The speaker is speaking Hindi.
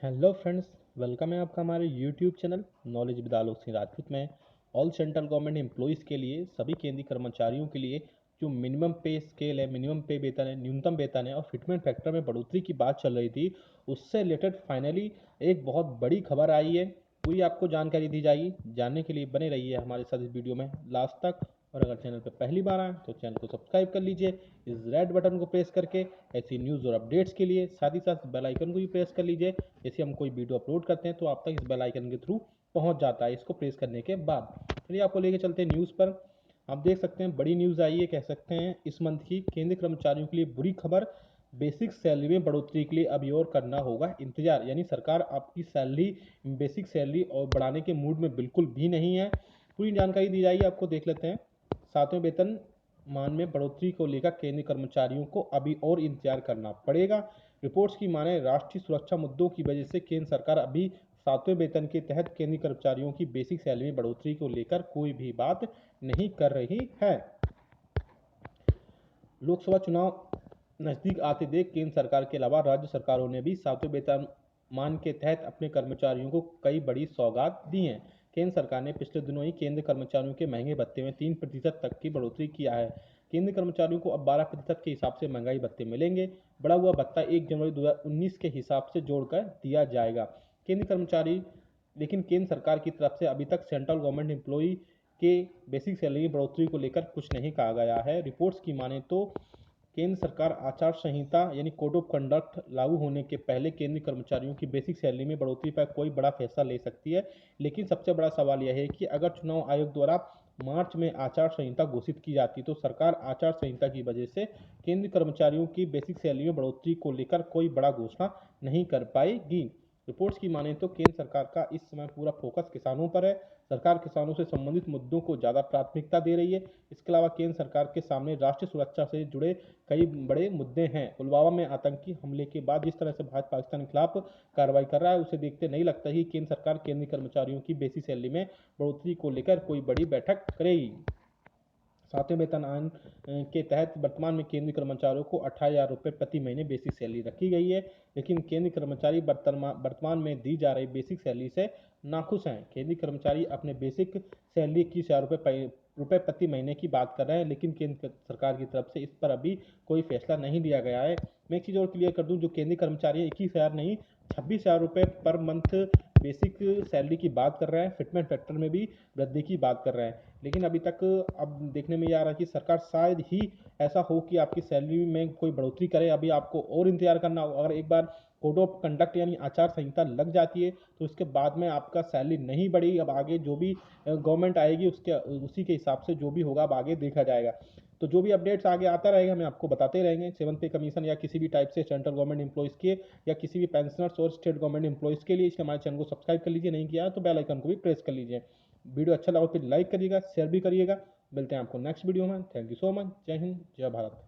हेलो फ्रेंड्स, वेलकम है आपका हमारे YouTube channel knowledge with Alok Singh Rajput में। ऑल सेंट्रल गवर्नमेंट एम्प्लॉयज़ के लिए, सभी केंद्रीय कर्मचारियों के लिए जो मिनिमम पे स्केल है, मिनिमम पे वेतन है, न्यूनतम वेतन है और फिटमेंट फैक्टर में बढ़ोतरी की बात चल रही थी, उससे रिलेटेड फाइनली एक बहुत बड़ी खबर आई है। पूरी आपको जानकारी दी जाएगी। जानने के लिए बने रहिए हमारे साथ इस वीडियो में लास्ट तक। और अगर चैनल पर पहली बार आए तो चैनल को सब्सक्राइब कर लीजिए इस रेड बटन को प्रेस करके, ऐसी न्यूज़ और अपडेट्स के लिए। साथ ही साथ बेल आइकन को भी प्रेस कर लीजिए, जैसे हम कोई वीडियो अपलोड करते हैं तो आप तक इस बेल आइकन के थ्रू पहुंच जाता है इसको प्रेस करने के बाद। चलिए आपको लेके चलते हैं न्यूज़ पर। आप देख सकते हैं बड़ी न्यूज़ आई है, कह सकते हैं इस मंथ की। केंद्रीय कर्मचारियों के लिए बुरी खबर, बेसिक सैलरी में बढ़ोतरी के लिए अभी और करना होगा इंतजार। यानी सरकार आपकी सैलरी, बेसिक सैलरी और बढ़ाने के मूड में बिल्कुल भी नहीं है। पूरी जानकारी दी जाएगी, आपको देख लेते हैं। सातवें वेतन मान में बढ़ोतरी को लेकर केंद्रीय कर्मचारियों को अभी और इंतजार करना पड़ेगा। रिपोर्ट्स की माने राष्ट्रीय सुरक्षा मुद्दों की वजह से केंद्र सरकार अभी सातवें वेतन के तहत केंद्रीय कर्मचारियों की बेसिक सैलरी में बढ़ोतरी को लेकर कोई भी बात नहीं कर रही है। लोकसभा चुनाव नजदीक आते देख केंद्र सरकार के अलावा राज्य सरकारों ने भी सातवें वेतन मान के तहत अपने कर्मचारियों को कई बड़ी सौगात दी हैं। केंद्र सरकार ने पिछले दिनों ही केंद्रीय कर्मचारियों के महंगे भत्ते में 3% तक की बढ़ोतरी किया है। केंद्रीय कर्मचारियों को अब 12% के हिसाब से महंगाई भत्ते मिलेंगे। बढ़ा हुआ भत्ता 1 जनवरी 2019 के हिसाब से जोड़कर दिया जाएगा। केंद्रीय कर्मचारी, लेकिन केंद्र सरकार की तरफ से अभी तक सेंट्रल गवर्नमेंट एम्प्लॉई के बेसिक सैलरी में बढ़ोतरी को लेकर कुछ नहीं कहा गया है। रिपोर्ट्स की माने तो केंद्र सरकार आचार संहिता यानी कोड ऑफ कंडक्ट लागू होने के पहले केंद्रीय कर्मचारियों की बेसिक सैलरी में बढ़ोतरी पर कोई बड़ा फैसला ले सकती है। लेकिन सबसे बड़ा सवाल यह है कि अगर चुनाव आयोग द्वारा मार्च में आचार संहिता घोषित की जाती तो सरकार आचार संहिता की वजह से केंद्रीय कर्मचारियों की बेसिक सैलरी में बढ़ोतरी को लेकर कोई बड़ा घोषणा नहीं कर पाएगी। रिपोर्ट्स की माने तो केंद्र सरकार का इस समय पूरा फोकस किसानों पर है। सरकार किसानों से संबंधित मुद्दों को ज़्यादा प्राथमिकता दे रही है। इसके अलावा केंद्र सरकार के सामने राष्ट्रीय सुरक्षा से जुड़े कई बड़े मुद्दे हैं। पुलवामा में आतंकी हमले के बाद जिस तरह से भारत पाकिस्तान के खिलाफ कार्रवाई कर रहा है, उसे देखते नहीं लगता कि केंद्र सरकार केंद्रीय कर्मचारियों की बेसिक सैलरी में बढ़ोतरी को लेकर कोई बड़ी बैठक करेगी। सातवें वेतन आयोग के तहत वर्तमान में केंद्रीय कर्मचारियों को 18,000 रुपये प्रति महीने बेसिक सैलरी रखी गई है। लेकिन केंद्रीय कर्मचारी वर्तमान में दी जा रही बेसिक सैलरी से नाखुश हैं। केंद्रीय कर्मचारी अपने बेसिक सैलरी 21,000 रुपये प्रति महीने की बात कर रहे हैं, लेकिन केंद्र सरकार की तरफ से इस पर अभी कोई फैसला नहीं लिया गया है। मैं एक चीज़ और क्लियर कर दूं, जो केंद्रीय कर्मचारी 21,000 नहीं 26,000 रुपये पर मंथ बेसिक सैलरी की बात कर रहे हैं। फिटमेंट फैक्टर में भी वृद्धि की बात कर रहे हैं। लेकिन अभी तक अब देखने में ये आ रहा है कि सरकार शायद ही ऐसा हो कि आपकी सैलरी में कोई बढ़ोतरी करे। अभी आपको और इंतजार करना होगा। अगर एक बार कोड ऑफ कंडक्ट यानी आचार संहिता लग जाती है तो उसके बाद में आपका सैलरी नहीं बढ़ेगी। अब आगे जो भी गवर्नमेंट आएगी उसी के हिसाब से जो भी होगा अब आगे देखा जाएगा। तो जो भी अपडेट्स आगे आता रहेगा हम आपको बताते रहेंगे। 7th पे कमीशन या किसी भी टाइप से सेंट्रल गवर्नमेंट एम्प्लॉयज़ के या किसी भी पेंशनर्स और स्टेट गवर्नमेंट एम्प्लॉयज़ के लिए, इसलिए हमारे चैनल को सब्सक्राइब कर लीजिए। नहीं किया तो बेल आइकन को भी प्रेस कर लीजिए। वीडियो अच्छा लगा तो लाइक करिएगा, शेयर भी करिएगा। मिलते हैं आपको नेक्स्ट वीडियो में। Thank you so much. जय हिंद, जय भारत।